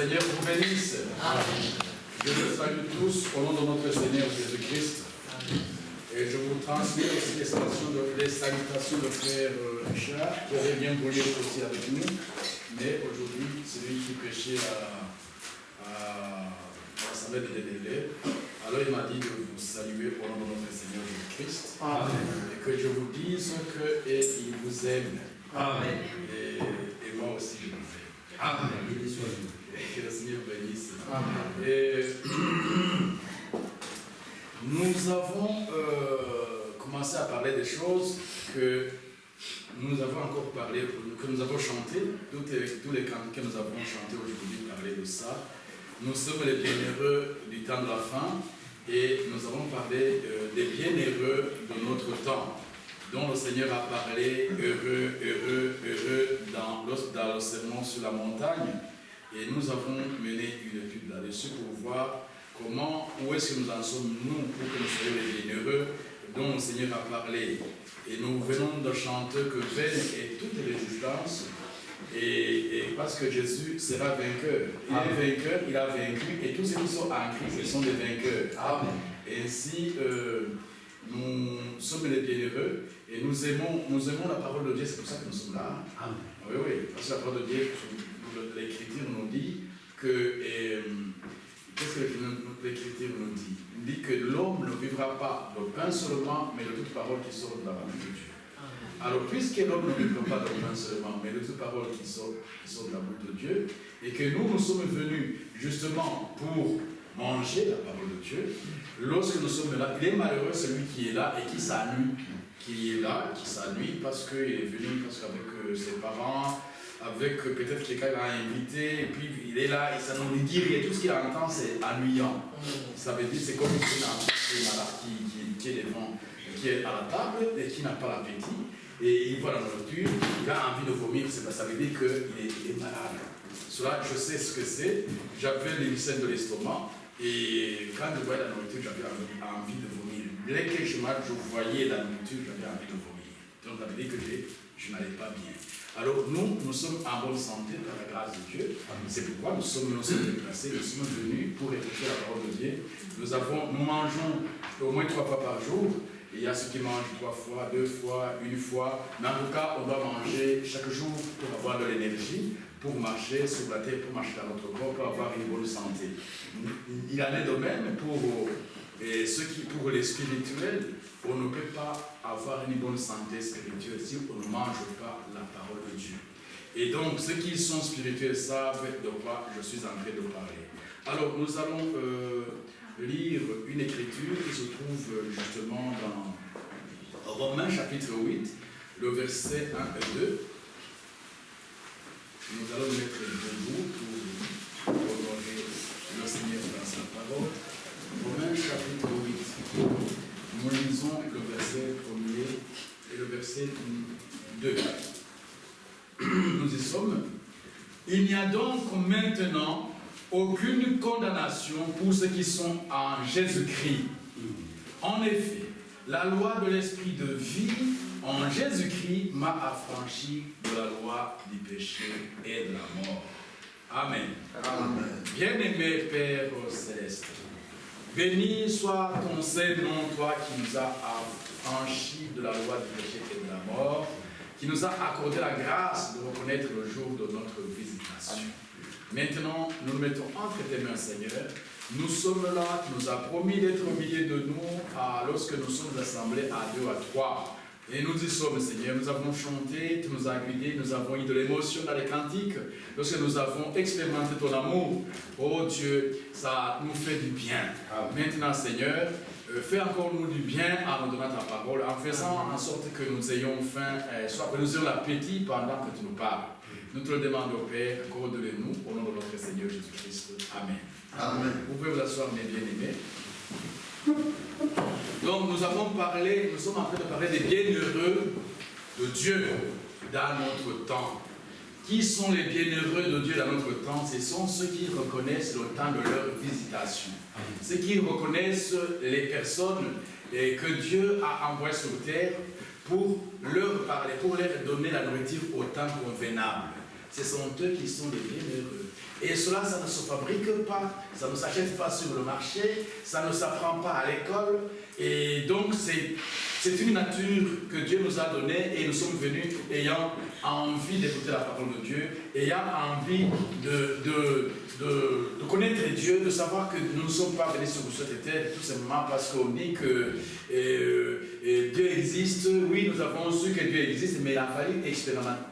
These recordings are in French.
Seigneur vous bénisse. Amen. Je vous salue tous au nom de notre Seigneur Jésus-Christ. Et je vous transmets aussi les salutations de frère Richard, qui aurait bien voulu être aussi avec nous. Mais aujourd'hui, c'est lui qui prêchait à l'Assemblée de l'Élève. Alors il m'a dit de vous saluer au nom de notre Seigneur Jésus-Christ. Et que je vous dise qu'il vous aime. Amen. Et moi aussi je vous aime. Amen. Que le Seigneur bénisse. Amen. Et nous avons commencé à parler des choses que nous avons encore parlé, que nous avons chanté, tous les cantiques que nous avons chantés aujourd'hui parlaient de ça. Nous sommes les bienheureux du temps de la fin et nous avons parlé des bienheureux de notre temps, dont le Seigneur a parlé heureux, heureux, heureux dans le sermon sur la montagne. Et nous avons mené une étude là-dessus pour voir où est-ce que nous en sommes, nous, pour que nous soyons les bienheureux dont le Seigneur a parlé. Et nous venons de chanter que vaine est toute résistance, et parce que Jésus sera vainqueur. Il est vainqueur, il a vaincu, et tous ceux qui sont en Christ, ils sont des vainqueurs. Amen. Et ainsi, nous sommes les bienheureux, et nous aimons la parole de Dieu, c'est pour ça que nous sommes là. Amen. Oui, oui, parce que la parole de Dieu, l'Écriture nous dit que... Qu'est-ce que l'Écriture nous dit? Il dit que l'homme ne vivra pas de pain seulement, mais de toute parole qui sort de la bouche de Dieu. Alors, puisque l'homme ne vivra pas de pain seulement, mais de toute parole qui sort de la bouche de Dieu, et que nous sommes venus justement pour manger la parole de Dieu, lorsque nous sommes là, il est malheureux celui qui est là et qui s'ennuie. Qui est là, qui s'ennuie parce qu'il est venu, parce qu'avec ses parents, avec peut-être quelqu'un l'a invité, et puis il est là, et ça ne lui dit rien, tout ce qu'il entend c'est ennuyant. Ça veut dire c'est comme une qui est devant, qui est à la table et qui n'a pas l'appétit, et il voit la nourriture, il a envie de vomir, ça veut dire qu'il est malade. Cela, je sais ce que c'est, j'avais l'hygiène de l'estomac, et quand je voyais la nourriture, j'avais envie de vomir. Dès que je voyais la nourriture, j'avais envie de vomir. Donc ça veut dire que je n'allais pas bien. Alors nous sommes en bonne santé par la grâce de Dieu. C'est pourquoi nous sommes déplacés, nous sommes venus pour écouter la parole de Dieu. Nous mangeons au moins 3 fois par jour. Il y a ceux qui mangent 3 fois, 2 fois, 1 fois. Mais en tout cas, on doit manger chaque jour pour avoir de l'énergie, pour marcher sur la terre, pour marcher dans notre corps, pour avoir une bonne santé. Il en est de même pour les spirituels. On ne peut pas avoir une bonne santé spirituelle si on ne mange pas la parole de Dieu. Et donc, ceux qui sont spirituels savent de quoi je suis en train de parler. Alors, nous allons lire une écriture qui se trouve justement dans Romains chapitre 8, le verset 1 et 2. Nous allons mettre debout pour honorer le Seigneur dans sa parole. Romains chapitre 8. Nous lisons le verset 1er et le verset 2. Nous y sommes. Il n'y a donc maintenant aucune condamnation pour ceux qui sont en Jésus-Christ. En effet, la loi de l'esprit de vie en Jésus-Christ m'a affranchi de la loi du péché et de la mort. Amen. Amen. Bien-aimé Père Céleste, béni soit ton Saint-Nom, toi qui nous as affranchis de la loi du péché et de la mort, qui nous a accordé la grâce de reconnaître le jour de notre visitation. Maintenant, nous nous mettons entre tes mains, Seigneur. Nous sommes là, tu nous as promis d'être au milieu de nous lorsque nous sommes assemblés à 2 à 3. Et nous y sommes, Seigneur. Nous avons chanté, tu nous as guidés, nous avons eu de l'émotion dans les cantiques. Lorsque nous avons expérimenté ton amour, oh Dieu, ça nous fait du bien. Maintenant, Seigneur, fais encore nous du bien en nous donnant ta parole, en faisant en sorte que nous ayons faim, soit que nous ayons l'appétit pendant que tu nous parles. Nous te le demandons, Père, accorde-le-nous au nom de notre Seigneur Jésus-Christ. Amen. Amen. Vous pouvez vous asseoir, mes bien-aimés. Donc nous sommes en train de parler des bienheureux de Dieu dans notre temps. Qui sont les bienheureux de Dieu dans notre temps? Ce sont ceux qui reconnaissent le temps de leur visitation. Ceux qui reconnaissent les personnes que Dieu a envoyées sur terre pour leur parler, pour leur donner la nourriture au temps convenable. Ce sont eux qui sont les bienheureux. Et cela, ça ne se fabrique pas, ça ne s'achète pas sur le marché, ça ne s'apprend pas à l'école. Et donc, c'est une nature que Dieu nous a donnée et nous sommes venus ayant envie d'écouter la parole de Dieu, ayant envie de connaître Dieu, de savoir que nous ne sommes pas venus sur cette terre tout simplement parce qu'on dit que Dieu existe. Oui, nous avons su que Dieu existe, mais il a fallu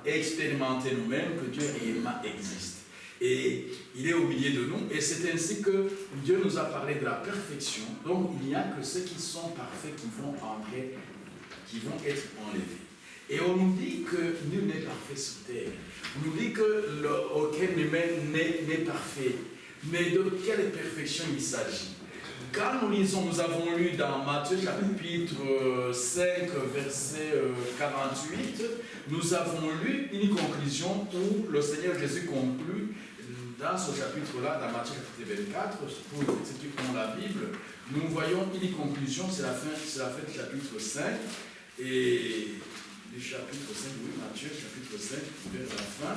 expérimenter nous-mêmes que Dieu réellement existe. Et il est au milieu de nous, et c'est ainsi que Dieu nous a parlé de la perfection. Donc il n'y a que ceux qui sont parfaits qui vont entrer, qui vont être enlevés. Et on nous dit que nul n'est parfait sur terre. On nous dit que aucun humain n'est parfait. Mais de quelle perfection il s'agit? Quand nous lisons, nous avons lu dans Matthieu chapitre 5, verset 48, nous avons lu une conclusion où le Seigneur Jésus conclut dans ce chapitre-là, dans Matthieu chapitre 24, pour ceux qui ont la Bible, nous voyons une conclusion, c'est la fin du chapitre 5, et du chapitre 5, oui, Matthieu chapitre 5, vers la fin,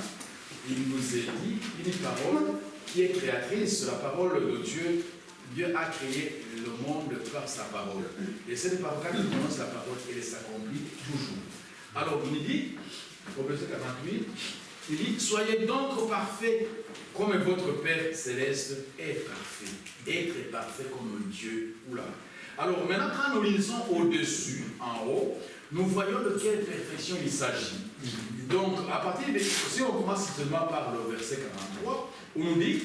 il nous est dit une parole qui est créatrice, la parole de Dieu. Dieu a créé le monde par sa parole. Et cette parole, quand il prononce la parole, elle s'accomplit toujours. Alors, il dit, au verset 48, il dit, soyez donc parfaits comme votre Père céleste est parfait. Être parfait comme Dieu. Oula. Alors, maintenant, quand nous lisons au-dessus, en haut, nous voyons de quelle perfection il s'agit. Donc, à partir de... Si on commence seulement par le verset 43, où nous dit,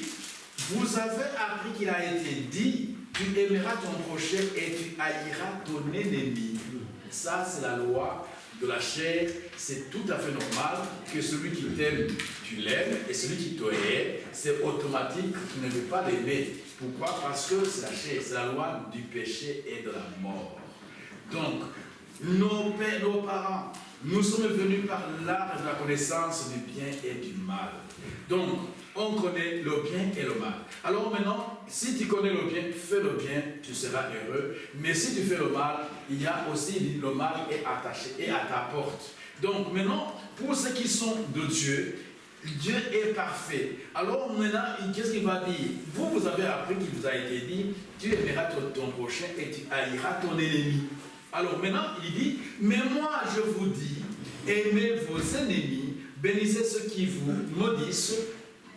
vous avez appris qu'il a été dit, tu aimeras ton prochain et tu haïras ton ennemi. Ça, c'est la loi de la chair. C'est tout à fait normal que celui qui t'aime, tu l'aimes, et celui qui te hait, c'est automatique, tu ne veux pas l'aimer. Pourquoi? Parce que c'est la chair, c'est la loi du péché et de la mort. Donc, nos pères, nos parents, nous sommes venus par l'art de la connaissance du bien et du mal. Donc, on connaît le bien et le mal. Alors maintenant, si tu connais le bien, fais le bien, tu seras heureux. Mais si tu fais le mal, il y a aussi le mal est attaché et à ta porte. Donc maintenant, pour ceux qui sont de Dieu, Dieu est parfait. Alors maintenant, qu'est-ce qu'il va dire? Vous avez appris qu'il vous a été dit, tu aimeras ton prochain et tu haïras ton ennemi. Alors maintenant, il dit, mais moi je vous dis, aimez vos ennemis, bénissez ceux qui vous maudissent,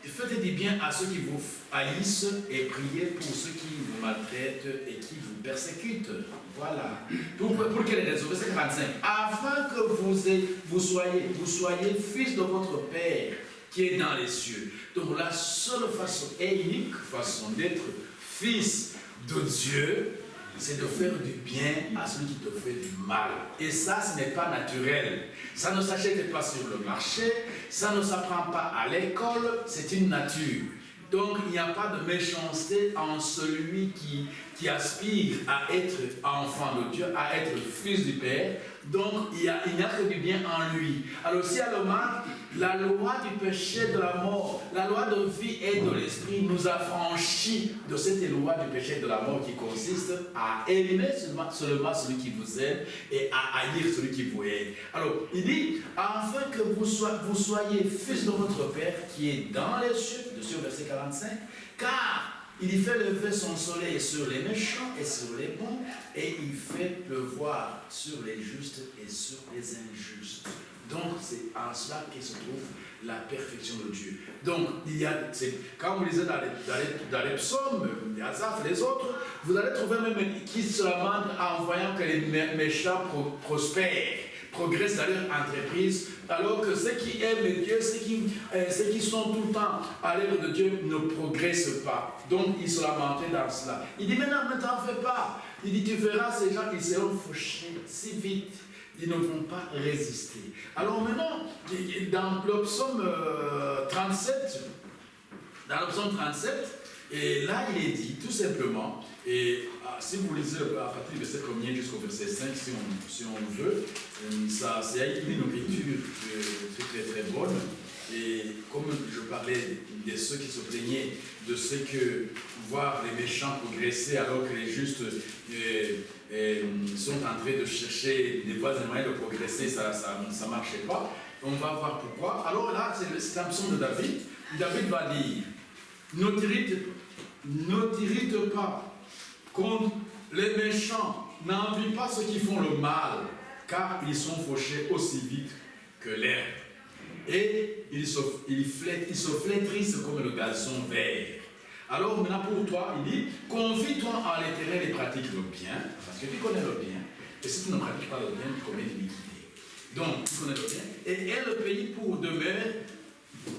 faites du bien à ceux qui vous haïssent et priez pour ceux qui vous maltraitent et qui vous persécutent. Voilà. Pour quelle raison? Verset 45. Afin que vous soyez fils de votre Père qui est dans les cieux. Donc la seule façon et unique façon d'être fils de Dieu, c'est de faire du bien à celui qui te fait du mal. Et ça, ce n'est pas naturel. Ça ne s'achète pas sur le marché, ça ne s'apprend pas à l'école, c'est une nature. Donc, il n'y a pas de méchanceté en celui qui aspire à être enfant de Dieu, à être fils du Père. Donc, il n'y a que du bien en lui. Alors, s'il y a le mal, la loi du péché de la mort, la loi de vie et de l'esprit nous a franchi de cette loi du péché de la mort qui consiste à aimer seulement celui qui vous aime et à haïr celui qui vous hait. Alors, il dit, afin que vous soyez fils de votre Père qui est dans les cieux, dessus au verset 45, car il fait lever son soleil sur les méchants et sur les bons, et il fait pleuvoir sur les justes et sur les injustes. Donc, c'est en cela qu'il se trouve la perfection de Dieu. Donc, quand vous lisez dans les psaumes, les Asaph, les autres, vous allez trouver même qui se lamentent en voyant que les méchants prospèrent, progressent dans leur entreprise, alors que ceux qui aiment Dieu, ceux qui sont tout le temps à l'œuvre de Dieu ne progressent pas. Donc, ils se lamentaient dans cela. Il dit, maintenant, ne t'en fais pas. Il dit, tu verras ces gens, ils seront fauchés si vite. Ils ne vont pas résister. Alors maintenant, dans le psaume 37, et là il est dit tout simplement, et si vous lisez à partir du verset 1er jusqu'au verset 5, si on veut, c'est une nourriture très très bonne. Et comme je parlais de ceux qui se plaignaient de ce que voir les méchants progresser alors que les justes sont en train de chercher des voies et moyens de progresser, ça ne marchait pas. On va voir pourquoi. Alors là, c'est un psaume de David. David va dire, Ne t'irrite pas contre les méchants. N'envie pas ceux qui font le mal, car ils sont fauchés aussi vite que l'herbe. Et ils se flétrissent comme le gazon vert. Alors maintenant pour toi, il dit, confie-toi en l'Éternel et pratique le bien, parce que tu connais le bien. Et si tu ne pratiques pas le bien, tu commets l'iniquité. Donc, tu connais le bien. Et aie le pays pour demeure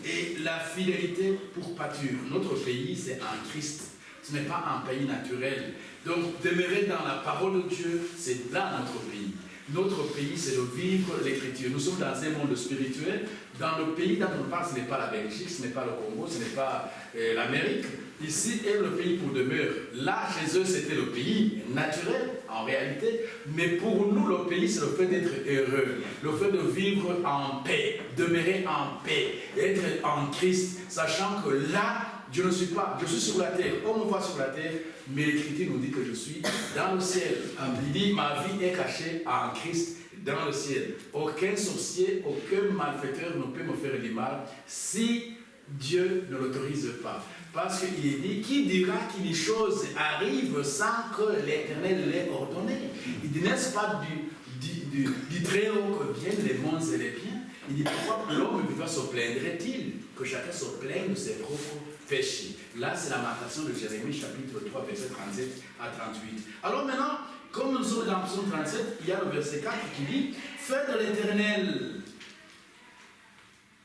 et la fidélité pour pâture. Notre pays, c'est en Christ. Ce n'est pas un pays naturel. Donc, demeurer dans la parole de Dieu, c'est là notre pays. Notre pays, c'est de vivre l'écriture. Nous sommes dans un monde spirituel. Dans le pays dont on parle, ce n'est pas la Belgique, ce n'est pas le Congo, ce n'est pas l'Amérique. Ici est le pays pour demeure. Là, chez eux, c'était le pays naturel, en réalité. Mais pour nous, le pays, c'est le fait d'être heureux. Le fait de vivre en paix, demeurer en paix, être en Christ, sachant que là, je ne suis pas, je suis sur la terre, on me voit sur la terre, mais l'Écriture nous dit que je suis dans le ciel. Il dit, ma vie est cachée en Christ dans le ciel. Aucun sorcier, aucun malfaiteur ne peut me faire du mal si Dieu ne l'autorise pas. Parce qu'il est dit, qui dira qu'une chose arrive sans que l'Éternel l'ait ordonné? Il dit, n'est-ce pas du très haut que viennent les mondes et les biens? Il dit, pourquoi l'homme vivant se plaindrait-il? Que chacun se plaigne de ses propres péchés. Là, c'est la marcation de Jérémie, chapitre 3, verset 37 à 38. Alors maintenant, comme nous sommes dans le psaume 37, il y a le verset 4 qui dit, fais de l'Éternel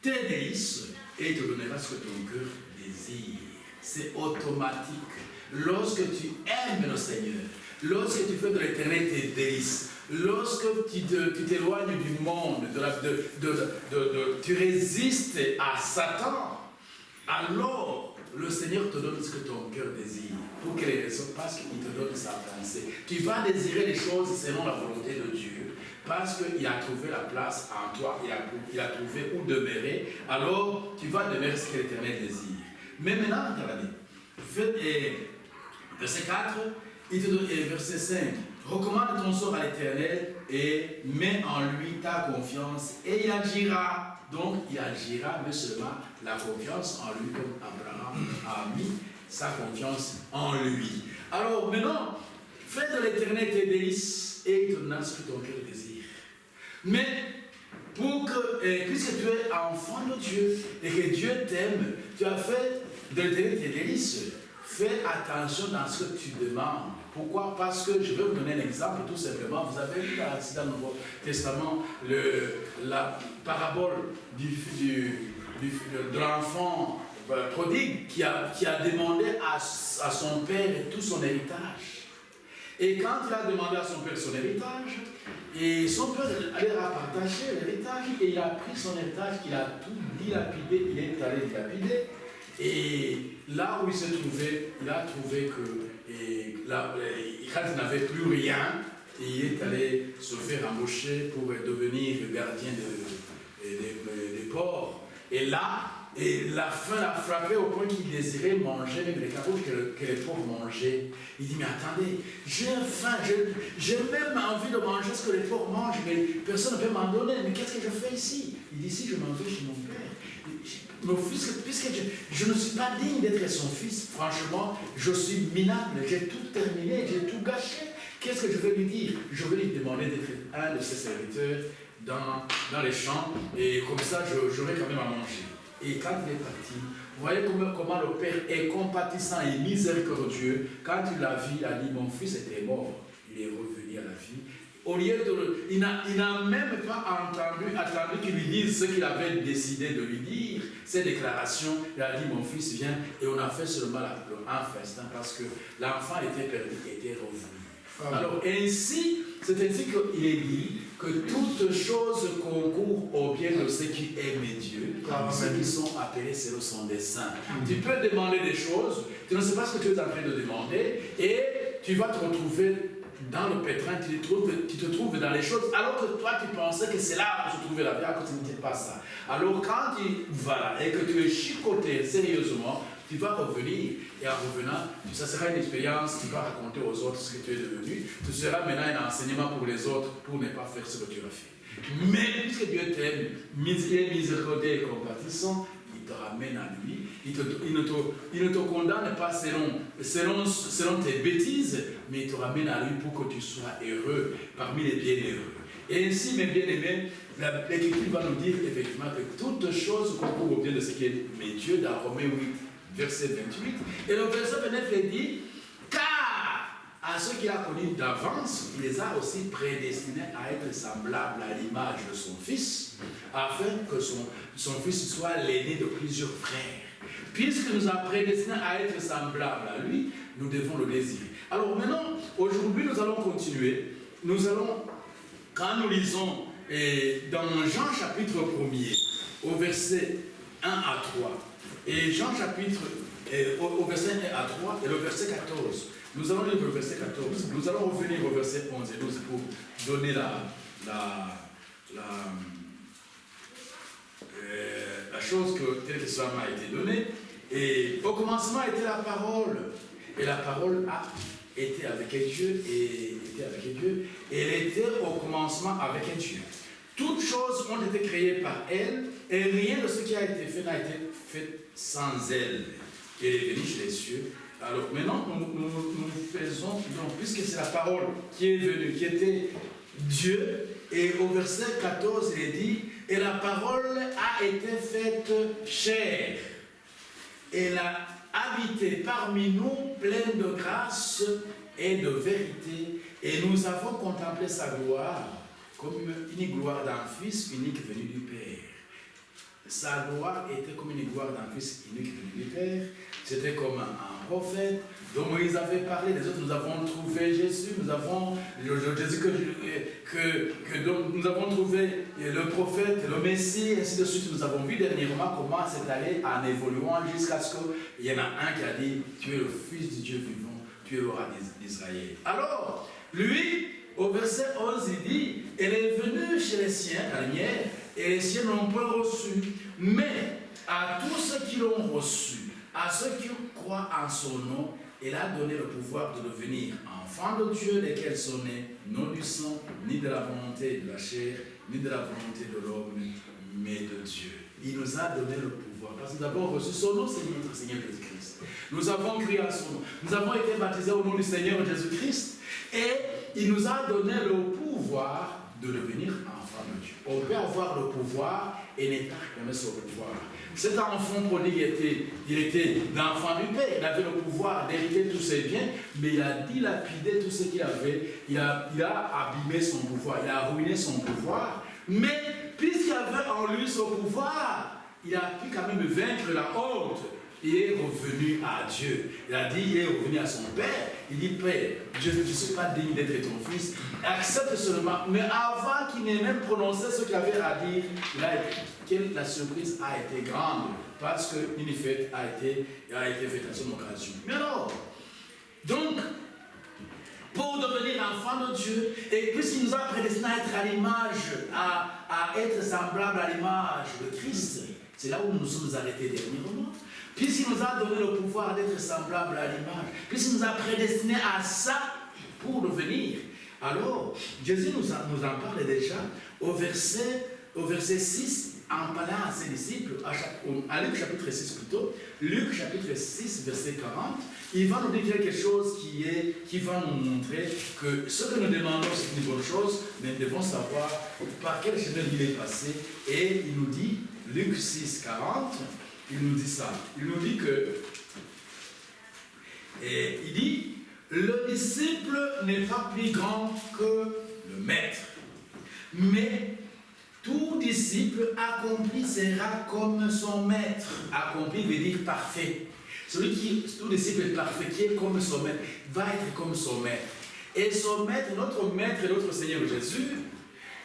tes délices et il te donnera ce que ton cœur désire. C'est automatique. Lorsque tu aimes le Seigneur, lorsque tu fais de l'Éternel tes délices, lorsque tu t'éloignes du monde, tu résistes à Satan, alors le Seigneur te donne ce que ton cœur désire. Pour quelle raison? Parce qu'il te donne sa pensée. Tu vas désirer les choses selon la volonté de Dieu. Parce qu'il a trouvé la place en toi, il a trouvé où demeurer. Alors tu vas demeurer ce que l'Éternel désire. Mais maintenant, regardez. Verset 4, il te donne, verset 5. Recommande ton sort à l'Éternel et mets en lui ta confiance et il agira. Donc il agira, mais seulement la confiance en lui, comme Abraham a mis sa confiance en lui. Alors maintenant, fais de l'Éternel tes délices et il te donnera ce que ton cœur désire. Mais puisque tu es enfant de Dieu et que Dieu t'aime, tu as fait de l'Éternel tes délices. Fais attention dans ce que tu demandes. Pourquoi? Parce que je vais vous donner un exemple tout simplement. Vous avez vu dans le Nouveau Testament la parabole de l'enfant prodigue qui a demandé à son père tout son héritage. Et quand il a demandé à son père son héritage, et son père allait partager l'héritage, et il a pris son héritage, il a tout dilapidé, il est allé dilapider. Et là où il se trouvait, il a trouvé que quand il n'avait plus rien, il est allé se faire embaucher pour devenir le gardien des porcs. Et là, la faim l'a frappé au point qu'il désirait manger même les carottes que les porcs mangeaient. Il dit, mais attendez, j'ai faim, j'ai même envie de manger ce que les porcs mangent, mais personne ne peut m'en donner. Mais qu'est-ce que je fais ici? Il dit, si je m'en vais chez mon père. Mon fils, puisque je ne suis pas digne d'être son fils, franchement, je suis minable, j'ai tout terminé, j'ai tout gâché. Qu'est-ce que je vais lui dire? Je vais lui demander d'être un de ses serviteurs dans les champs, et comme ça, j'aurai quand même à manger. Et quand il est parti, vous voyez comment le Père est compatissant et miséricordieux. Quand il l'a vu, il a dit, mon fils était mort, il est revenu à la vie. Au lieu il n'a même pas attendu qu'il lui dise ce qu'il avait décidé de lui dire. Ces déclarations, il a dit, mon fils vient, et on a fait seulement un festin parce que l'enfant était perdu, était revenu. Alors ainsi, c'est ainsi qu'il est dit que toutes choses concourent au bien de ceux qui aiment Dieu, ceux qui sont appelés selon son dessein. Tu peux demander des choses, tu ne sais pas ce que tu es en train de demander, et tu vas te retrouver dans le pétrin, tu te trouves dans les choses, alors que toi tu pensais que c'est là où se trouvait la vie, alors que ce n'était pas ça. Alors quand et que tu es chicoté sérieusement, tu vas revenir, et en revenant, ça sera une expérience, tu vas raconter aux autres ce que tu es devenu, ce sera maintenant un enseignement pour les autres, pour ne pas faire ce que tu as fait. Mais puisque Dieu t'aime, il est miséricordieux et compatissant, te ramène à lui. Il ne te condamne pas selon tes bêtises, mais il te ramène à lui pour que tu sois heureux parmi les bienheureux. Et ainsi, mes bien-aimés, l'Écriture va nous dire effectivement que toutes choses concourent au bien de ce qui est Dieu, dans Romains 8, verset 28. Et le verset 29, il dit, car à ceux qu'il a connus d'avance, il les a aussi prédestinés à être semblables à l'image de son Fils, afin que son Fils soit l'aîné de plusieurs frères. Puisqu'il nous a prédestinés à être semblables à lui, nous devons le désirer. Alors maintenant, aujourd'hui, nous allons continuer. Quand nous lisons dans Jean chapitre 1er, au verset 1 à 3, et Jean chapitre, au verset 1 à 3, et le verset 14, nous allons lire le verset 14, nous allons revenir au verset 11 et 12 pour donner la chose telle que cela m'a été donnée. Et au commencement était la parole, et la parole était avec Dieu, et elle était au commencement avec Dieu. Toutes choses ont été créées par elle, et rien de ce qui a été fait n'a été fait sans elle. Elle est venue chez les cieux. Alors maintenant, nous faisons, donc, puisque c'est la parole qui est venue, qui était Dieu, et au verset 14, il est dit, et la parole a été faite chair. Elle a habité parmi nous, pleine de grâce et de vérité, et nous avons contemplé sa gloire comme une gloire d'un Fils unique venu du Père. Sa gloire était comme une gloire d'un Fils unique venu du Père. C'était comme un prophète dont Moïse avait parlé. Les autres, nous avons trouvé Jésus, nous avons Jésus nous avons trouvé le prophète, le Messie, et ainsi de suite. Nous avons vu dernièrement comment c'est allé en évoluant jusqu'à ce qu'il y en a un qui a dit, tu es le Fils du Dieu vivant, tu es le roi d'Israël. Alors, lui, au verset 11, il dit, elle est venue chez les siens, la lumière, et les siens n'ont pas reçu. Mais à tous ceux qui l'ont reçu, à ceux qui croient en son nom, elle a donné le pouvoir de devenir enfants de Dieu, lesquels sont nés, non du sang, ni de la volonté de la chair, ni de la volonté de l'homme, mais de Dieu. Il nous a donné le pouvoir. Parce que nous avons reçu son nom, c'est notre Seigneur Jésus-Christ. Nous avons crié à son nom. Nous avons été baptisés au nom du Seigneur Jésus-Christ. Et il nous a donné le pouvoir de devenir enfant de Dieu. On peut avoir le pouvoir et ne pas réclamer son pouvoir. Cet enfant prodigue il était l'enfant du Père. Il avait le pouvoir d'hériter tous ses biens, mais il a dilapidé tout ce qu'il avait. Il a abîmé son pouvoir, il a ruiné son pouvoir. Mais puisqu'il avait en lui son pouvoir, il a pu quand même vaincre la honte. Il est revenu à Dieu. Il a dit, il est revenu à son Père. Il dit, Père, je ne suis pas digne d'être ton fils. Accepte seulement. Mais avant qu'il n'ait même prononcé ce qu'il avait à dire, la surprise a été grande. Parce qu'une fête a été faite à son occasion. Mais alors, donc, pour devenir enfant de Dieu, et puisqu'il nous a prédestiné à être à l'image, à être semblable à l'image de Christ, c'est là où nous nous sommes arrêtés dernièrement. Puisqu'il nous a donné le pouvoir d'être semblable à l'image, puisqu'il nous a prédestinés à ça pour devenir. Alors, Jésus nous en parle déjà au verset 6, en parlant à ses disciples, à Luc chapitre 6 plutôt, Luc chapitre 6, verset 40, il va nous dire quelque chose qui va nous montrer que ce que nous demandons, c'est une bonne chose, mais nous devons savoir par quel chemin il est passé. Et il nous dit, Luc 6, 40, il nous dit ça. Il nous dit que, il dit, le disciple n'est pas plus grand que le maître, mais tout disciple accompli sera comme son maître. Accompli veut dire parfait. Tout disciple est parfait, qui est comme son maître, va être comme son maître. Et son maître, notre maître et notre Seigneur Jésus,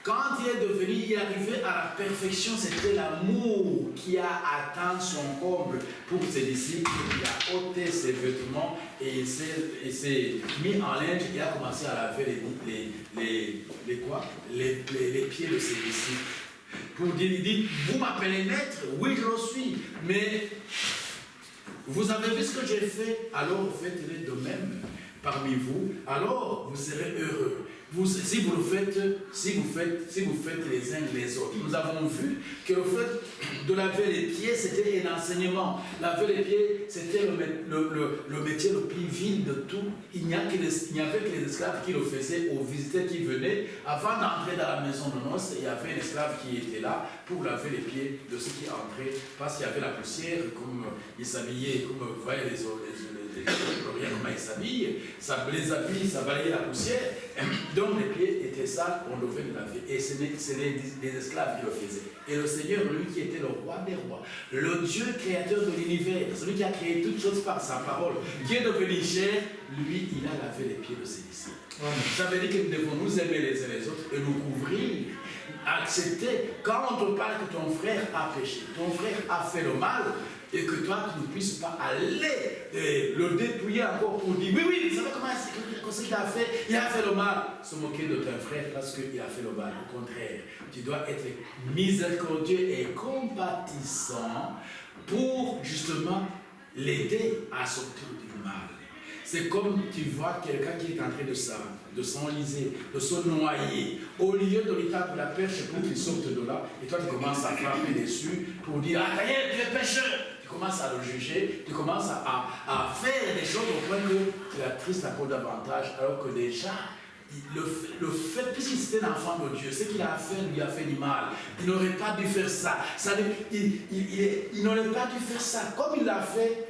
quand il est devenu, il est arrivé à la perfection, c'était l'amour qui a atteint son comble pour ses disciples. Il a ôté ses vêtements et il s'est mis en linge et a commencé à laver les pieds de ses disciples. Pour dire, il dit, vous m'appelez maître, oui je le suis, mais vous avez vu ce que j'ai fait, alors faites-le de même parmi vous, alors vous serez heureux. si vous faites les uns les autres. Nous avons vu que le fait de laver les pieds, c'était un enseignement. Laver les pieds, c'était le métier le plus vil de tout. Il n'y avait que les esclaves qui le faisaient aux visiteurs qui venaient. Avant d'entrer dans la maison de noces, il y avait un esclave qui était là pour laver les pieds de ceux qui entraient, parce qu'il y avait la poussière, comme ils s'habillaient, comme vous voyez les comment ils s'habillent, les habits, ça balayait la poussière. Donc les pieds étaient sales, on devait les laver. Et c'est les esclaves qui le faisaient. Et le Seigneur, lui qui était le roi des rois, le Dieu créateur de l'univers, celui qui a créé toutes choses par sa parole, qui est devenu chair, lui, il a lavé les pieds de ses disciples. Ça veut dire que nous devons nous aimer les uns les autres et nous couvrir, accepter. Quand on te parle que ton frère a péché, ton frère a fait le mal, et que toi, tu ne puisses pas aller le dépouiller encore pour dire oui, vous savez comment c'est qu'il a fait? Il a fait le mal. Se moquer de ton frère parce qu'il a fait le mal. Au contraire, tu dois être miséricordieux et compatissant pour justement l'aider à sortir du mal. C'est comme tu vois quelqu'un qui est en train de s'enliser, de se noyer. Au lieu de lui tendre la perche pour qu'il sorte de là, et toi tu commences à frapper dessus pour dire ah, tu es pécheur. Tu commences à le juger, tu commences à faire des choses au point que tu l'attristes encore davantage, alors que déjà, le fait, puisqu'il était un enfant de Dieu, ce qu'il a fait lui a fait du mal. Il n'aurait pas dû faire ça. Il n'aurait pas dû faire ça. Comme il l'a fait,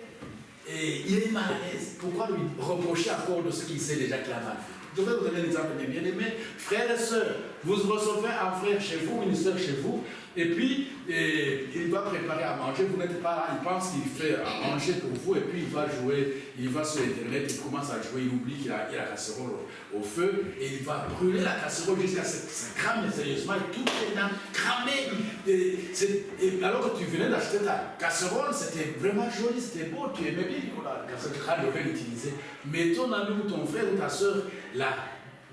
et il est mal à l'aise. Pourquoi lui reprocher encore de ce qu'il sait déjà qu'il a mal fait? Je vais vous donner un exemple de bien-aimés. Frères et sœurs, vous recevez un frère chez vous, une sœur chez vous, et puis il doit préparer à manger, vous n'êtes pas là, il pense qu'il fait à manger pour vous, et puis il va jouer, il va sur Internet, il commence à jouer, il oublie qu'il a la casserole au feu, et il va brûler la casserole jusqu'à ce que ça crame sérieusement, et tout est cramé. Et alors que tu venais d'acheter ta casserole, c'était vraiment joli, c'était beau, tu aimais bien, la casserole, tu devais l'utiliser. Mais ton ami ou ton frère ou ta soeur l'a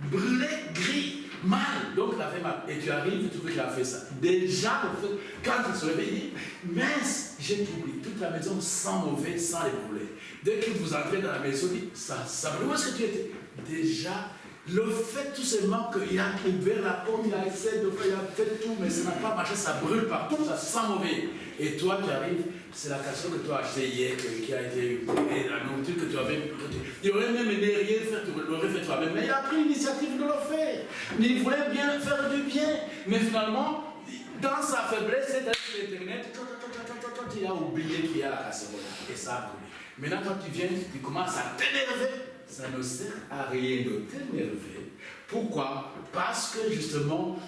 brûlé gris. Mal, donc il a fait mal. Et tu arrives, tu trouves qu'il a fait ça. Déjà, quand il se réveille, il dit mince, j'ai tout oublié. Toute la maison sans mauvais, sans les brûler. Dès que vous entrez dans la maison, il dit ça brûle. Où est-ce que tu étais? Déjà, le fait tout simplement qu'il a ouvert la porte, il a essayé de faire, il a fait tout, mais ça n'a pas marché, ça brûle partout, ça sent mauvais. Et toi, tu arrives, c'est la casserole que tu as achetée hier, qui a été et la nourriture que tu avais. Il aurait même aimé rien faire, tu l'aurais fait toi-même. Mais il a pris l'initiative de le faire. Il voulait bien faire du bien. Mais finalement, dans sa faiblesse, c'est sur Internet, il a oublié qu'il y a la casserole. Et ça a brûlé. Maintenant, quand tu viens, tu commences à t'énerver. Ça ne sert à rien de t'énerver. Pourquoi? Parce que justement,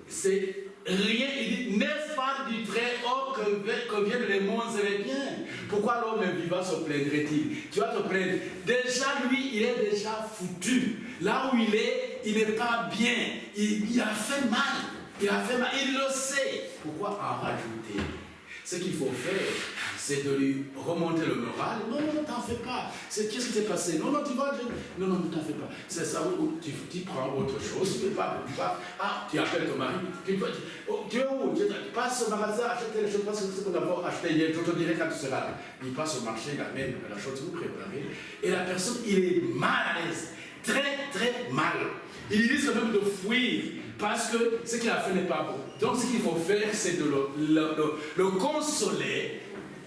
c'est rien. Il dit, n'est-ce pas du très haut que viennent les monstres et les biens? Pourquoi l'homme vivant se plaindrait-il? Tu vas te plaindre. Déjà, lui, il est déjà foutu. Là où il n'est pas bien. Il a fait mal. Il a fait mal. Il le sait. Pourquoi en rajouter? Ce qu'il faut faire, c'est de lui remonter le moral. Non, t'en fais pas. Qu'est-ce qui s'est passé? Non, tu vas. Non, ne t'en fais pas. C'est ça où tu prends autre chose. Tu ne pas. Ah, tu appelles ton mari. Tu es où? Tu passes au magasin, acheter les choses. Parce que c'est qu'on a acheté hier. Je te dirai quand tu seras là. Il passe au marché, il amène la chose que vous préparez. Et la personne, il est mal à l'aise. Très, très mal. Il risque même de fuir. Parce que ce qu'il a fait n'est pas bon. Donc ce qu'il faut faire, c'est de le consoler.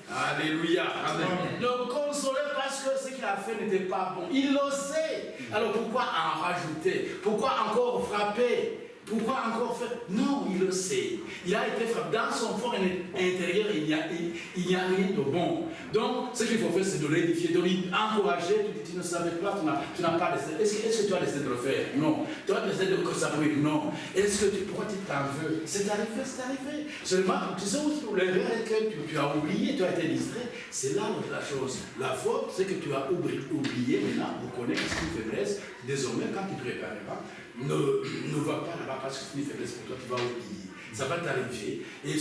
Alléluia. Amen. Le consoler parce que ce qu'il a fait n'était pas bon. Il le sait. Alors pourquoi en rajouter? Pourquoi encore frapper? Pourquoi encore faire? Non, il le sait. Il a été frappé. Dans son fort intérieur, il n'y a rien de bon. Donc, ce qu'il faut faire, c'est de l'édifier, de l'encourager. Tu ne savais pas, tu n'as pas décidé. Est-ce que tu as décidé de le faire? Non. Tu as décidé que ça brûle? Non. Pourquoi tu t'en veux? C'est arrivé. Seulement, tu sais où l'erreur est que tu as oublié, tu as été distrait. C'est là la chose. La faute, c'est que tu as oublié. Maintenant, reconnais que c'est une faiblesse. Désormais, quand tu prépareras, ne va pas là-bas parce que c'est une faiblesse pour toi, tu vas oublier. Ça va t'arriver et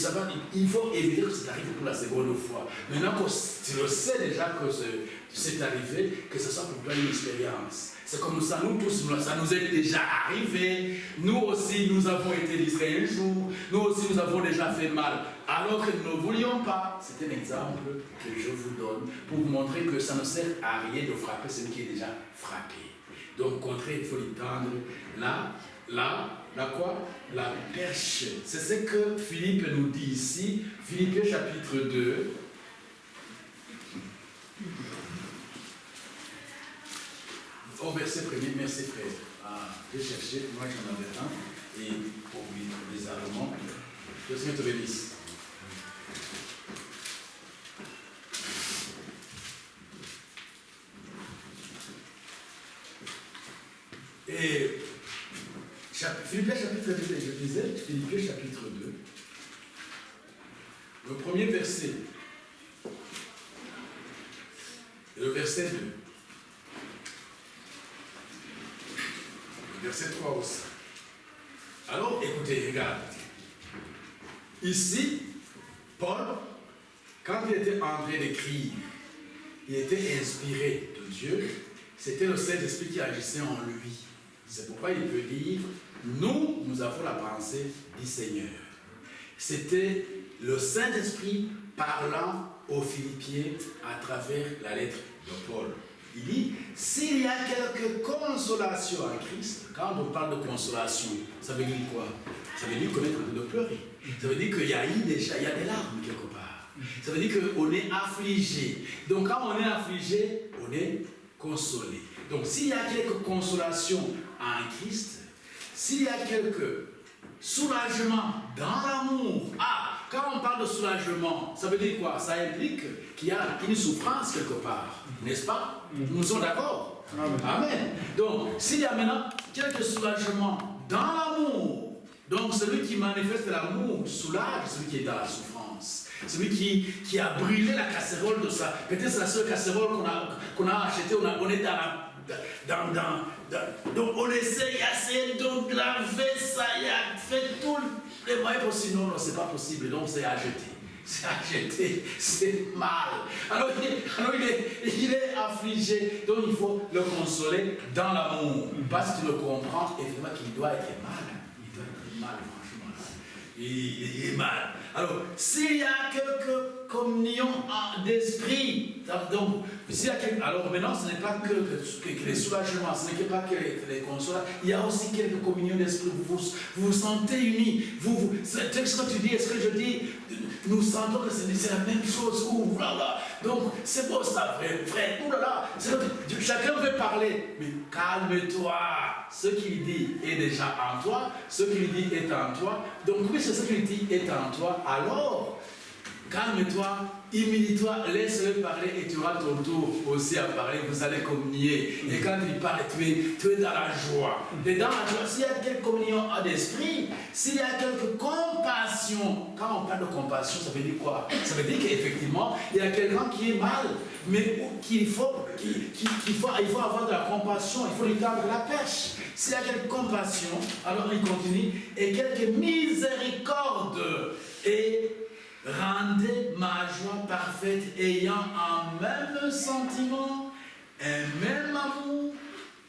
il faut éviter que ça t'arrive pour la seconde fois. Maintenant que tu le sais déjà que c'est arrivé, que ce soit pour toi une expérience. C'est comme ça, nous tous, ça nous est déjà arrivé. Nous aussi, nous avons été distraits un jour. Nous aussi, nous avons déjà fait mal. Alors que nous ne voulions pas. C'est un exemple que je vous donne pour vous montrer que ça ne sert à rien de frapper celui qui est déjà frappé. Donc, contraire, il faut lui tendre la quoi? La perche. C'est ce que Philippe nous dit ici. Philippiens chapitre 2. Au verset 1er, merci frère. Ah, j'ai cherché, moi j'en avais un. Et pour les Allemands, que le Seigneur te bénisse. Et Philippiens chapitre 2, je disais, Philippiens chapitre 2, le premier verset, et le verset 2, le verset 3 aussi. Alors, écoutez, regarde. Ici, Paul, quand il était en train d'écrire, il était inspiré de Dieu, c'était le Saint-Esprit qui agissait en lui. C'est pourquoi il peut dire, nous avons la pensée du Seigneur. C'était le Saint-Esprit parlant aux Philippiens à travers la lettre de Paul. Il dit, s'il y a quelque consolation en Christ, quand on parle de consolation, ça veut dire quoi? Ça veut dire qu'on est en train de pleurer. Ça veut dire qu'il y a eu déjà, il y a des larmes quelque part. Ça veut dire qu'on est affligé. Donc quand on est affligé, on est consolé. Donc s'il y a quelque consolation en Christ, s'il y a quelque soulagement dans l'amour, quand on parle de soulagement, ça veut dire quoi? Ça implique qu'il y a une souffrance quelque part, n'est-ce pas? Nous sommes d'accord? Amen. Donc, s'il y a maintenant quelques soulagements dans l'amour, donc celui qui manifeste l'amour soulage celui qui est dans la souffrance. Celui qui a brûlé la casserole de ça. Peut-être c'est la seule casserole qu'on a achetée, on est donc on essaye de laver ça, il a fait tout les moyens possibles. Non, c'est pas possible, donc c'est à jeter. C'est à jeter, c'est mal. Alors il est affligé, donc il faut le consoler dans l'amour. Parce qu'il le comprend, évidemment qu'il doit être mal. Il doit être mal, franchement. Il est mal. Alors, s'il y a quelques communions d'esprit, donc, alors maintenant, ce n'est pas que les soulagements, ce n'est pas que les consolations, il y a aussi quelques communions d'esprit, vous vous sentez unis, c'est ce que tu dis, est-ce que je dis, nous sentons que c'est la même chose, donc c'est beau ça, frère, chacun veut parler, mais calme-toi, ce qu'il dit est déjà en toi, ce qu'il dit est en toi, donc oui, c'est ce qu'il dit est en toi, alors, calme-toi, humilie-toi, laisse-le parler et tu auras ton tour aussi à parler, vous allez communier. Et quand il parle, tu es dans la joie. Et dans la joie, s'il y a quelque communion d'esprit, s'il y a quelque compassion, quand on parle de compassion, ça veut dire quoi? Ça veut dire qu'effectivement, il y a quelqu'un qui est mal, mais il faut avoir de la compassion, il faut lui tendre la perche. S'il y a quelque compassion, alors il continue, et quelque miséricorde, et rendez ma joie parfaite, ayant un même sentiment, un même amour,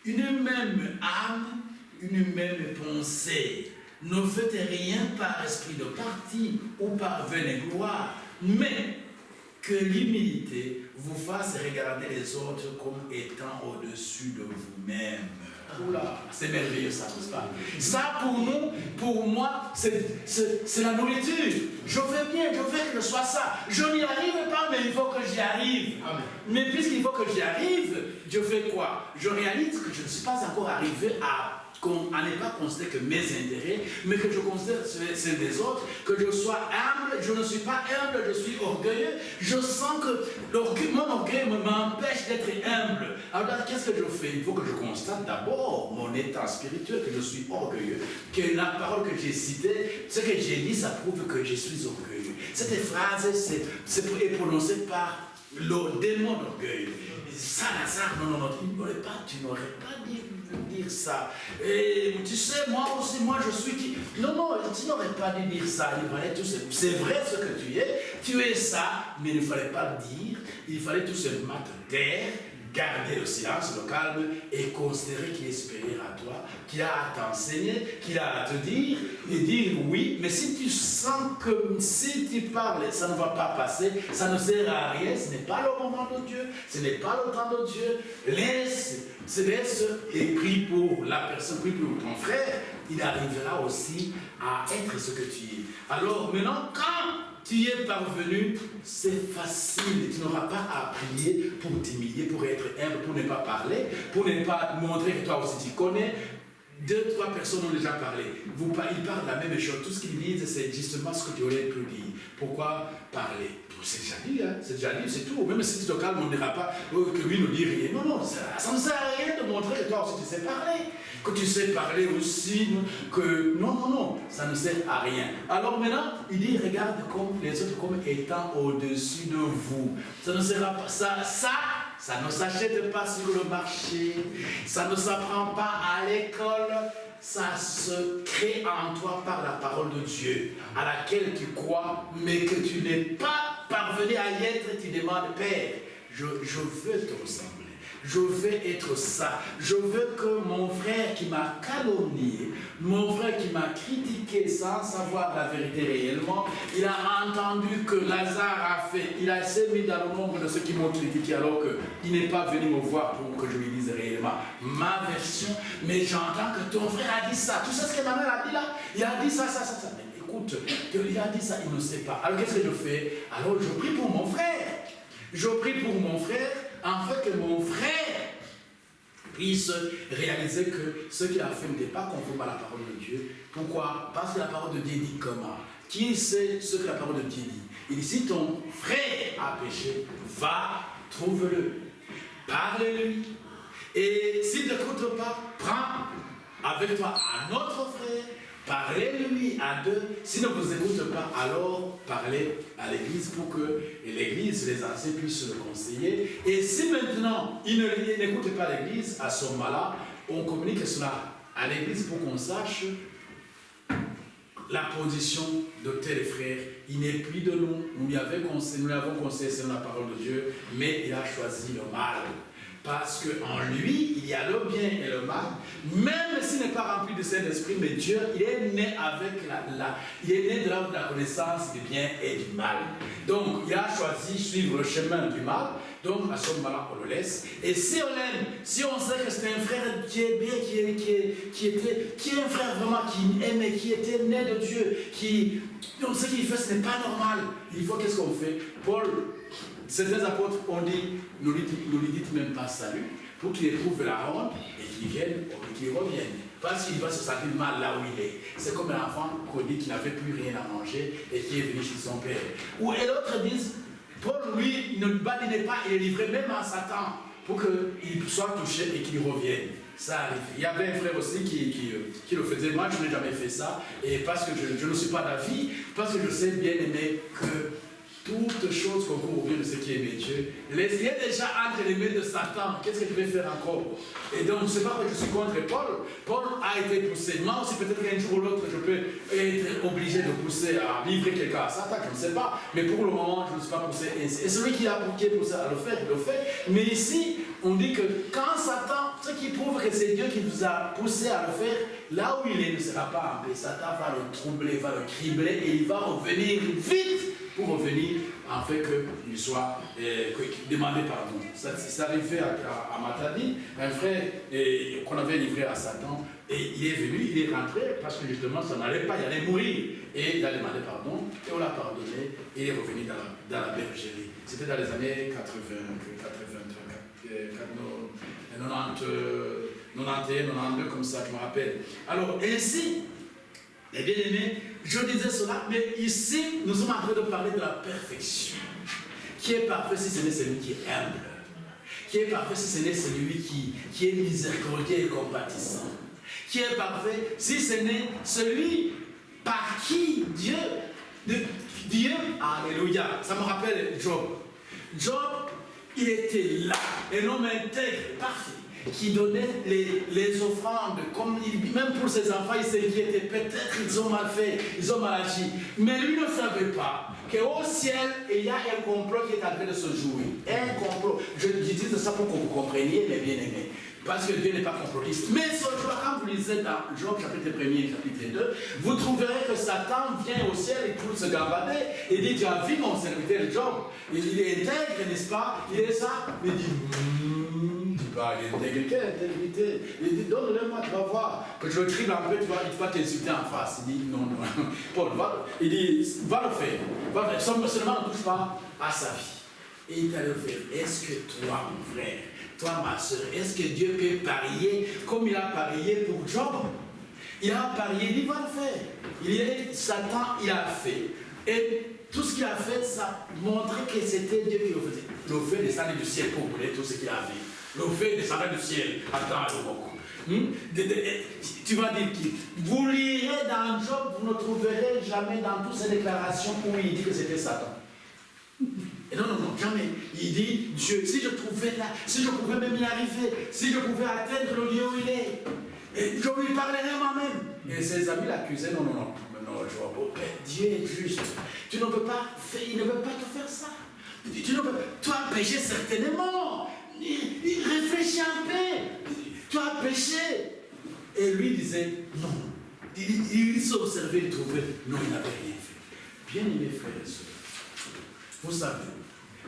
une même âme, une même pensée. Ne faites rien par esprit de parti ou par vaine gloire, mais que l'humilité vous fasse regarder les autres comme étant au-dessus de vous-même. Oula, c'est merveilleux ça, n'est-ce pas? Ça pour moi, c'est la nourriture. Je veux bien, je veux que je sois ça. Je n'y arrive pas, mais il faut que j'y arrive. Amen. Mais puisqu'il faut que j'y arrive, je fais quoi? Je réalise que je ne suis pas encore arrivé à ne pas considérer que mes intérêts, mais que je considère ceux des autres, que je sois humble. Je ne suis pas humble, je suis orgueilleux. Je sens que mon orgueil m'empêche d'être humble. Alors qu'est-ce que je fais? Il faut que je constate d'abord mon état spirituel, que je suis orgueilleux, que la parole que j'ai citée, ce que j'ai dit, ça prouve que je suis orgueilleux. Cette phrase est prononcée par le démon d'orgueil. Salazar, non, tu n'aurais pas dit dire ça. Et tu sais, moi aussi, moi je suis qui. Non, tu n'aurais pas dû dire ça. Il fallait tout c'est vrai ce que tu es ça, mais il ne fallait pas le dire. Il fallait tout simplement te taire, garder le silence, le calme, et considérer qu'il est supérieur à toi, qu'il a à t'enseigner, qu'il a à te dire, et dire oui, mais si tu sens que si tu parles, ça ne va pas passer, ça ne sert à rien, ce n'est pas le moment de Dieu, ce n'est pas le temps de Dieu, laisse et prie pour la personne, prie pour ton frère, il arrivera aussi à être ce que tu es. Alors maintenant, quand tu y es parvenu, c'est facile. Tu n'auras pas à prier pour t'humilier, pour être humble, pour ne pas parler, pour ne pas montrer que toi aussi tu connais. 2, 3 personnes ont déjà parlé. Ils parlent de la même chose. Tout ce qu'ils disent, c'est justement ce que tu aurais pu dire. Pourquoi parler? C'est déjà dit, hein? C'est déjà dit, c'est tout. Même si tu te calmes, on ne dira pas que lui ne dit rien. Non, non, ça ne sert à rien de montrer que toi aussi tu sais parler. Que tu sais parler aussi, que non, ça ne sert à rien. Alors maintenant, il dit, regarde comme les autres comme étant au-dessus de vous. Ça ne sera pas, ça ne s'achète pas sur le marché, ça ne s'apprend pas à l'école, ça se crée en toi par la parole de Dieu, à laquelle tu crois, mais que tu n'es pas parvenu à y être, tu demandes, Père, je veux te ressembler. Je veux être ça. Je veux que mon frère qui m'a calomnié, mon frère qui m'a critiqué sans savoir la vérité réellement, il a entendu que Lazare a fait, il a s'est mis dans le nombre de ceux qui m'ont critiqué alors qu'il n'est pas venu me voir pour que je lui dise réellement ma version, mais j'entends que ton frère a dit ça. Tu sais ce que ma mère a dit là? Il a dit ça. Mais écoute, il a dit ça, il ne sait pas. Alors qu'est-ce que je fais? Alors je prie pour mon frère. Je prie pour mon frère, en fait que mon frère puisse réaliser que ce qu'il a fait n'était pas conforme à la parole de Dieu. Pourquoi? Parce que la parole de Dieu dit comment? Qui sait ce que la parole de Dieu dit? Il dit, si ton frère a péché, va, trouve-le, parle-lui. Et s'il ne t'écoute pas, prends avec toi un autre frère, parlez-lui à 2. S'il ne vous écoute pas, alors parlez à l'église pour que l'église, les anciens puissent le conseiller. Et si maintenant il n'écoute pas l'église, à ce moment-là, on communique cela à l'église pour qu'on sache la position de tel frère. Il n'est plus de nous. Nous l'avons conseillé selon la parole de Dieu, mais il a choisi le mal. Parce qu'en lui, il y a le bien et le mal, même s'il n'est pas rempli de Saint-Esprit, mais Dieu, il est né avec il est né de la connaissance du bien et du mal. Donc, il a choisi suivre le chemin du mal, donc à ce moment-là, on le laisse. Et si on l'aime, si on sait que c'est un frère qui est bien, qui est un frère vraiment qui aimait, qui était né de Dieu, donc ce qu'il fait, ce n'est pas normal. Il faut, qu'est-ce qu'on fait? Paul, certains apôtres ont dit, ne lui dites même pas salut, pour qu'il éprouve la honte et qu'il vienne et qu'il revienne. Parce qu'il va se sentir mal là où il est. C'est comme un enfant qu'on dit qu'il n'avait plus rien à manger et qui est venu chez son père. Et l'autre disent, Paul, lui, ne badinait pas, il est livré même à Satan pour qu'il soit touché et qu'il revienne. Ça arrive. Il y avait un frère aussi qui le faisait. Moi, je n'ai jamais fait ça. Et parce que je ne suis pas d'avis, parce que je sais bien aimer que toutes choses concourent au bien de ce qui est Dieu. Il est déjà entre les mains de Satan. Qu'est-ce que je vais faire encore? Et donc, ce n'est pas que je suis contre Paul. Paul a été poussé. Moi aussi, peut-être qu'un jour ou l'autre, je peux être obligé de pousser à livrer quelqu'un à Satan. Je ne sais pas. Mais pour le moment, je ne suis pas poussé ainsi. Et celui qui est poussé à le faire, il le fait. Mais ici, on dit que quand Satan, ce qui prouve que c'est Dieu qui vous a poussé à le faire, là où il est, ne sera pas en paix. Satan va le troubler, va le cribler et il va revenir vite pour revenir, en fait, qu'il soit demandé pardon. Ça arrivait à Matadi, un frère qu'on avait livré à Satan, et il est venu, il est rentré, parce que justement, ça n'allait pas, il allait mourir. Et il a demandé pardon, et on l'a pardonné, et il est revenu dans la bergerie. C'était dans les années 91, 92, comme ça, je me rappelle. Alors, ainsi, les bien-aimés, je disais cela, mais ici, nous sommes en train de parler de la perfection. Qui est parfait si ce n'est celui qui est humble? Qui est parfait si ce n'est celui qui est miséricordieux et compatissant? Qui est parfait si ce n'est celui par qui Dieu, alléluia, ça me rappelle Job. Job, il était là, un homme intègre, parfait, qui donnait les offrandes, même pour ses enfants, il s'inquiétait, peut-être ils ont mal fait, ils ont mal agi. Mais lui ne savait pas qu'au ciel, il y a un complot qui est en train de se jouer. Un complot. Je dis ça pour que vous compreniez, mes bien-aimés. Parce que Dieu n'est pas complotiste. Mais ce jour, quand vous lisez dans Job chapitre 1er et chapitre 2, vous trouverez que Satan vient au ciel et trouve se gambader et dit, tu as vu mon serviteur Job, il est intègre, n'est-ce pas? Il est ça. Il dit, tu parles d'intégrité, intégrité. Il dit, donne-le-moi, tu vas voir. Que je le crible un peu, il va t'insulter en face. Il dit, non, non. Paul, il dit, va le faire. Va le faire. Seulement ne touche pas à sa vie. Et il t'a le faire. Est-ce que toi, mon frère, toi, ma soeur, est-ce que Dieu peut parier comme il a parié pour Job? Il a parié, il va le faire. Satan, il a fait. Et tout ce qu'il a fait, ça montrait que c'était Dieu qui le faisait. Le fait descendre du ciel pour brûler tout ce qu'il a fait. Le fait descendre du ciel, attends, tu vas dire qui? Vous lirez dans Job, vous ne trouverez jamais dans toutes ces déclarations où il dit que c'était Satan. Et non, jamais. Il dit, Dieu, si je trouvais là, si je pouvais même y arriver, si je pouvais atteindre le lieu où il est, et je lui parlerais moi-même. Et ses amis l'accusaient, non, Job, Dieu est juste. Tu ne peux pas faire, il ne veut pas te faire ça. Tu ne peux, toi, péché certainement. Réfléchis un peu. Tu as péché. Et lui disait, non. Il s'observait, il trouvait, non, il n'avait rien fait. Bien aimé frères et sœurs, vous savez,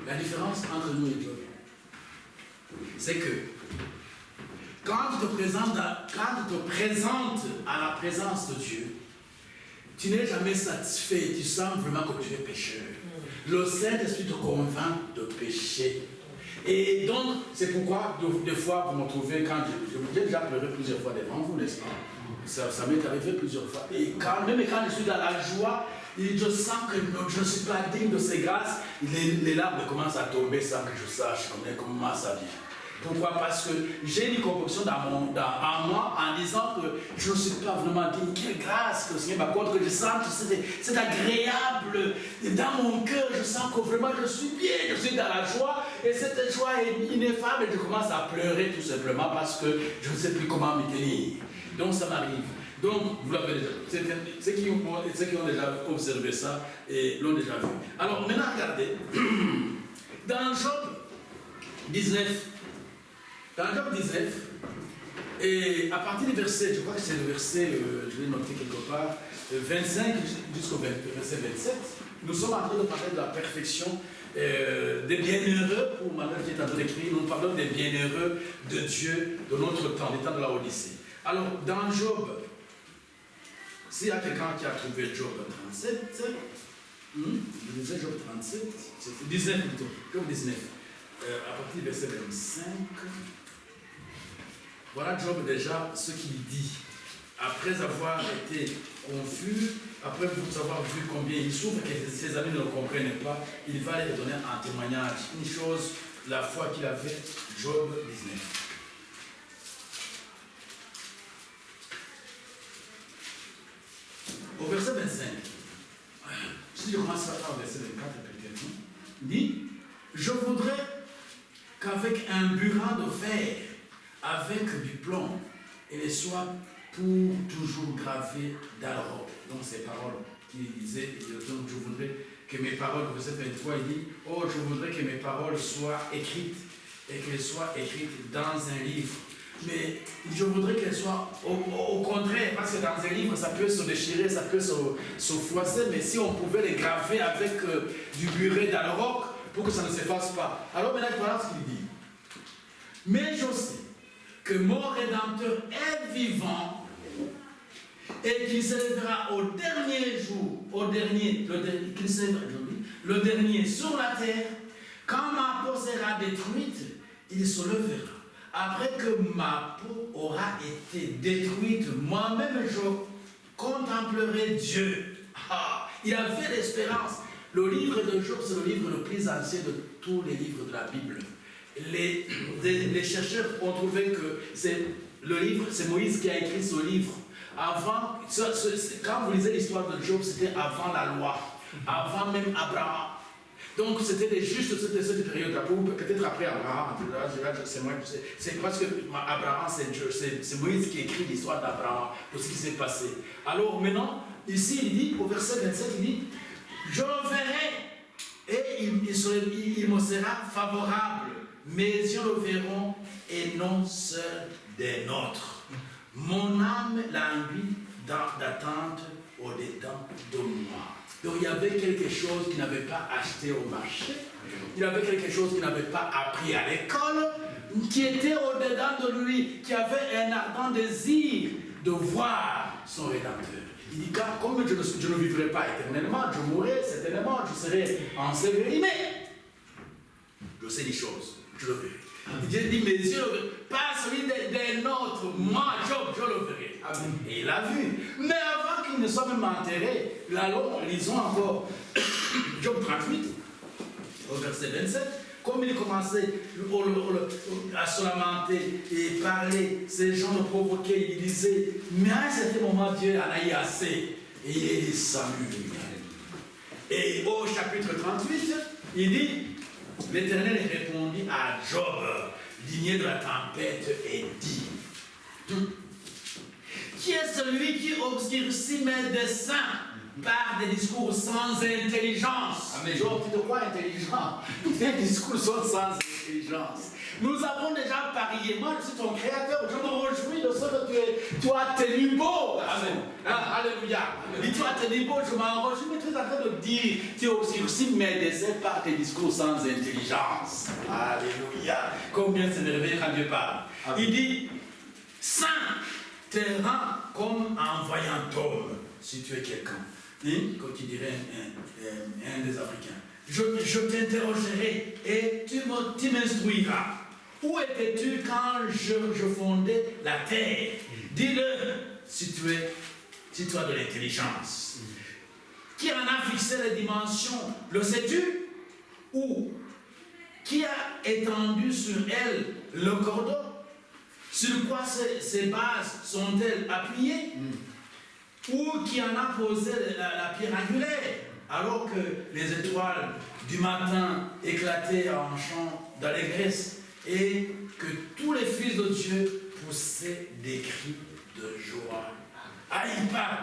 la différence entre nous et Job, c'est que quand tu te présentes à la présence de Dieu, tu n'es jamais satisfait, tu sens vraiment que tu es pécheur. Le Saint-Esprit te convainc de pécher. Et donc, c'est pourquoi, des fois, vous me trouvez, quand j'ai déjà pleuré plusieurs fois devant vous, n'est-ce pas? Ça m'est arrivé plusieurs fois. Et même quand je suis dans la joie, je sens que je ne suis pas digne de ses grâces, les larmes commencent à tomber sans que je sache comment ça vient. Pourquoi? Parce que j'ai une conviction en moi en disant que je ne suis pas vraiment digne. Quelle grâce que le Seigneur m'accorde, que je sens que c'est agréable. Dans mon cœur, je sens que vraiment je suis bien, je suis dans la joie. Et cette joie est ineffable et je commence à pleurer tout simplement parce que je ne sais plus comment me tenir. Donc ça m'arrive. Donc, vous l'avez déjà. Ceux qui ont déjà observé ça et l'ont déjà vu. Alors, maintenant, regardez. Dans Job 19, et à partir du verset, je crois que c'est le verset, je vais noter quelque part, 25 jusqu'au verset 27, nous sommes en train de parler de la perfection des bienheureux, pour madame qui est en train d'écrire, nous parlons des bienheureux de Dieu, de notre temps, des temps de la Odyssée. Alors, dans Job, s'il y a quelqu'un qui a trouvé Job 37, je disais Job 37, c'est 19 plutôt, Job 19, à partir du verset 25, voilà Job déjà ce qu'il dit. Après avoir été confus, après avoir vu combien il souffre, que ses amis ne le comprennent pas, il va leur donner un témoignage, une chose, la foi qu'il avait, Job 19. Au verset 25, si je commence à au verset 24, peut-être, il dit, je voudrais qu'avec un burin de fer, avec du plomb, il soit pour toujours gravé dans le roc. Donc ces paroles qu'il disait, donc je voudrais que mes paroles, au verset 23, il dit, oh, je voudrais que mes paroles soient écrites, et qu'elles soient écrites dans un livre. Mais je voudrais qu'elle soit au contraire, parce que dans un livre, ça peut se déchirer, ça peut se froisser, mais si on pouvait les graver avec du burin dans le roc, pour que ça ne s'efface pas. Alors maintenant, voilà ce qu'il dit. Mais je sais que mon Rédempteur est vivant et qu'il se lèvera au dernier jour, le dernier sur la terre, quand ma peau sera détruite, il se levera. Après que ma peau aura été détruite, moi-même je contemplerai Dieu. Il avait l'espérance. Le livre de Job, c'est le livre le plus ancien de tous les livres de la Bible. Les chercheurs ont trouvé que c'est Moïse qui a écrit ce livre. Avant, quand vous lisez l'histoire de Job, c'était avant la loi, avant même Abraham. Donc c'était des justes de cette période-là, peut-être après Abraham, c'est parce que Abraham, c'est Moïse qui écrit l'histoire d'Abraham, de ce qui s'est passé. Alors maintenant, ici il dit, au verset 27, il dit, je le verrai et il me sera favorable. Mes yeux le verront et non ceux des nôtres. Mon âme languit d'attente au-dedans de moi. Donc il y avait quelque chose qu'il n'avait pas acheté au marché. Il y avait quelque chose qu'il n'avait pas appris à l'école, qui était au-dedans de lui, qui avait un ardent désir de voir son Rédempteur. Il dit, comme je ne vivrai pas éternellement, je mourrai certainement, je serai enseveli, mais je sais des choses, je le verrai. Dieu dit, mes yeux, pas celui des nôtres, moi, Job, je le verrai. Amen. Et il a vu. Mais avant qu'il ne soit même enterré, lisons encore Job 38, au verset 27, comme il commençait à se lamenter et parler, ces gens le provoquaient, il disait, mais à un certain moment, Dieu en a eu assez. Et il dit, Samuel. Et au chapitre 38, il dit, l'Éternel répondit à Job, digné de la tempête, et dit, qui est celui qui obscurcit mes desseins par des discours sans intelligence? Amen. Job, tu te crois intelligent? Tes discours sont sans intelligence. Nous avons déjà parié. Moi, je suis ton créateur. Je me réjouis de ce que tu as tenu beau. Amen. Alléluia. Et tu as tenu beau, je m'en réjouis. Mais tu es en train de dire, tu obscurcis mes desseins par tes discours sans intelligence. Alléluia. Combien c'est merveilleux quand Dieu parle. Amen. Il dit, saint te rend comme un vaillant homme, si tu es quelqu'un. Comme tu dirait un des Africains. Je t'interrogerai et tu m'instruiras. Où étais-tu quand je fondais la terre? Dis-le si tu as de l'intelligence. Qui en a fixé les dimensions? Le sais-tu? Ou qui a étendu sur elle le cordon? Sur quoi ces bases sont-elles appuyées? Ou qui en a posé la pierre angulaire, alors que les étoiles du matin éclataient en chant d'allégresse et que tous les fils de Dieu poussaient des cris de joie. Ah, il parle.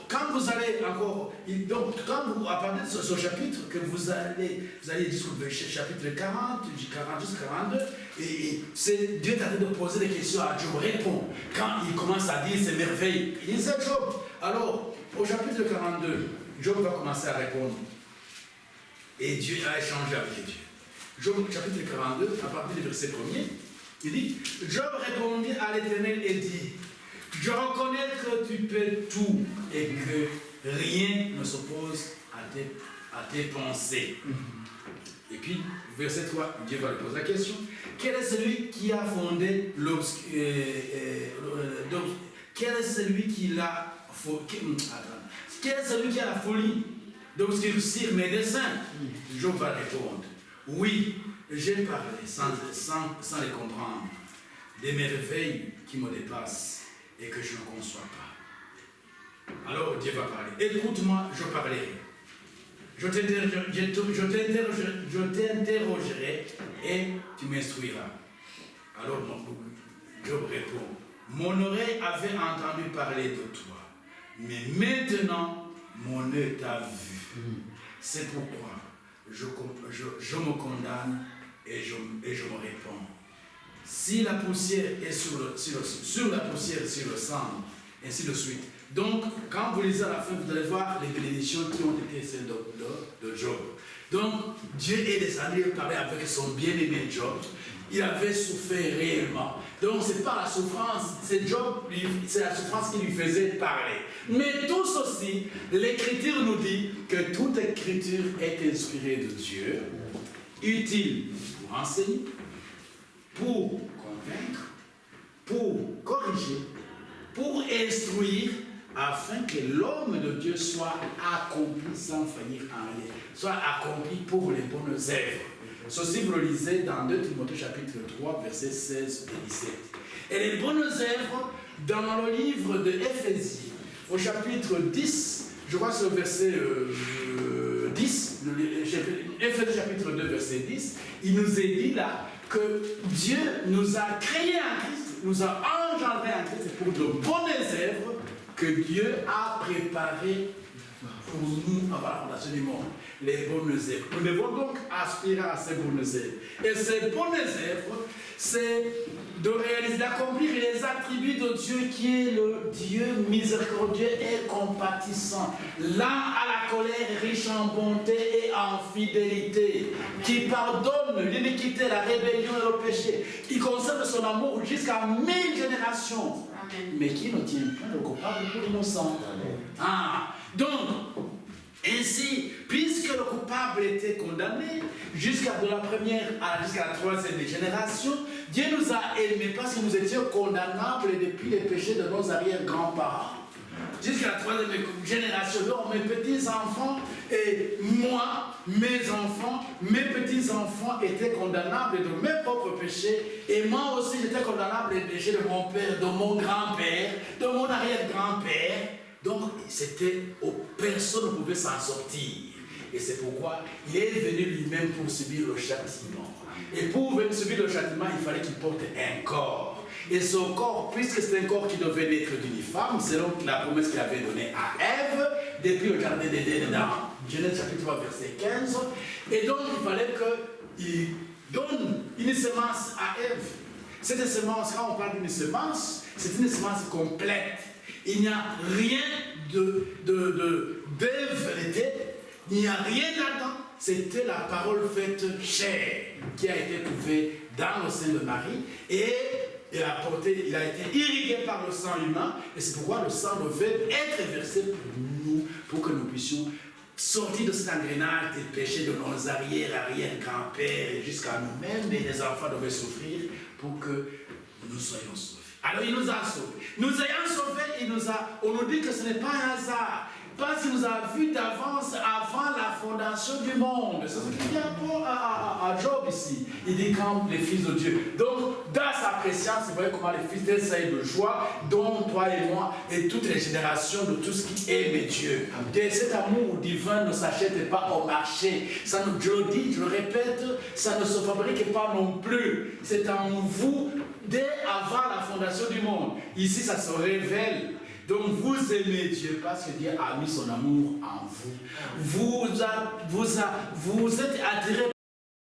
Quand vous allez encore, donc quand vous, à partir de ce chapitre, que vous allez discuter chapitre 40 jusqu'à 42, et c'est Dieu est en train de poser des questions à Job, répond. Quand il commence à dire ces merveilles, il dit c'est Job. Alors, au chapitre 42, Job va commencer à répondre. Et Dieu a échangé avec Dieu. Job, chapitre 42, à partir du verset 1er, il dit, Job répondit à l'Éternel et dit, je reconnais que tu peux tout et que rien ne s'oppose à tes pensées. Et puis, verset 3, Dieu va lui poser la question. Quel est celui qui a fondé quel est celui qui l'a quel est celui qui a la folie d'obscurcir mes desseins? Job va répondre. Oui, j'ai parlé sans les comprendre, des merveilles qui me dépassent et que je ne conçois pas. Alors Dieu va parler. Écoute-moi, je parlerai. Je t'interrogerai et tu m'instruiras. Alors Job répond, mon oreille avait entendu parler de toi, mais maintenant mon œil t'a vu. C'est pourquoi je me condamne et je me réponds. Si la poussière est sur la poussière, sur le sang, ainsi de suite. Donc, quand vous lisez à la fin, vous allez voir les bénédictions qui ont été celles de Job. Donc, Dieu est descendu parler avec son bien-aimé Job. Il avait souffert réellement. Donc, ce n'est pas la souffrance, c'est la souffrance qui lui faisait parler. Mais tout ceci, l'Écriture nous dit que toute Écriture est inspirée de Dieu, utile pour enseigner, pour convaincre, pour corriger, pour instruire, afin que l'homme de Dieu soit accompli sans faillir en rien, soit accompli pour les bonnes œuvres. Ceci, vous le lisez dans 2 Timothée chapitre 3, versets 16 et 17. Et les bonnes œuvres, dans le livre de Éphésiens, au chapitre 10, je crois que c'est le verset 10, Éphésiens chapitre 2, verset 10, il nous est dit là que Dieu nous a créés en Christ, nous a engendrés en Christ pour de bonnes œuvres que Dieu a préparées pour nous avoir la fondation du monde, les bonnes œuvres. Nous devons donc aspirer à ces bonnes œuvres. Et ces bonnes œuvres, c'est de réaliser, d'accomplir les attributs de Dieu qui est le Dieu miséricordieux et compatissant, lent à la colère, riche en bonté et en fidélité, qui pardonne l'iniquité, la rébellion et le péché, qui conserve son amour jusqu'à 1000 générations, mais qui ne tient pas le coupable pour l'innocent. Donc, ainsi, puisque le coupable était condamné jusqu'à la première jusqu'à la troisième génération, Dieu nous a aimés parce que nous étions condamnables depuis les péchés de nos arrière-grands-parents. Jusqu'à la troisième génération, donc mes petits-enfants et moi, mes enfants, mes petits-enfants étaient condamnables de mes propres péchés. Et moi aussi, j'étais condamnable des péchés de mon père, de mon grand-père, de mon arrière-grand-père. Donc, c'était personne ne pouvait s'en sortir. Et c'est pourquoi il est venu lui-même pour subir le châtiment. Et pour venir subir le châtiment, il fallait qu'il porte un corps. Et ce corps, puisque c'est un corps qui devait naître d'une femme, selon la promesse qu'il avait donnée à Ève, depuis le jardin d'Éden, dans Genèse chapitre 3, verset 15. Et donc, il fallait qu'il donne une semence à Ève. Cette semence, quand on parle d'une semence, c'est une semence complète. Il n'y a rien d'Ève, il n'y a rien là-dedans. C'était la parole faite chair qui a été trouvée dans le sein de Marie et il a été irrigué par le sang humain et c'est pourquoi le sang devait être versé pour nous, pour que nous puissions sortir de cet engrenage des péchés de nos arrière-grands-pères jusqu'à nous-mêmes, et les enfants devaient souffrir pour que nous soyons sauvés. Alors il nous a sauvés. Nous ayant sauvés, on nous dit que ce n'est pas un hasard. Parce qu'il nous a vus d'avance avant la fondation du monde. C'est ce qu'il dit à Job ici. Il dit quand les fils de Dieu. Donc, dans sa préscience, vous voyez comment les fils d'Ésaïe de joie, dont toi et moi, et toutes les générations de tous qui aiment Dieu. Et cet amour divin ne s'achète pas au marché. Ça nous, je le dis, je le répète, ça ne se fabrique pas non plus. C'est en vous dès avant la fondation du monde. Ici, ça se révèle. Donc vous aimez Dieu parce que Dieu a mis son amour en vous. Vous êtes attirés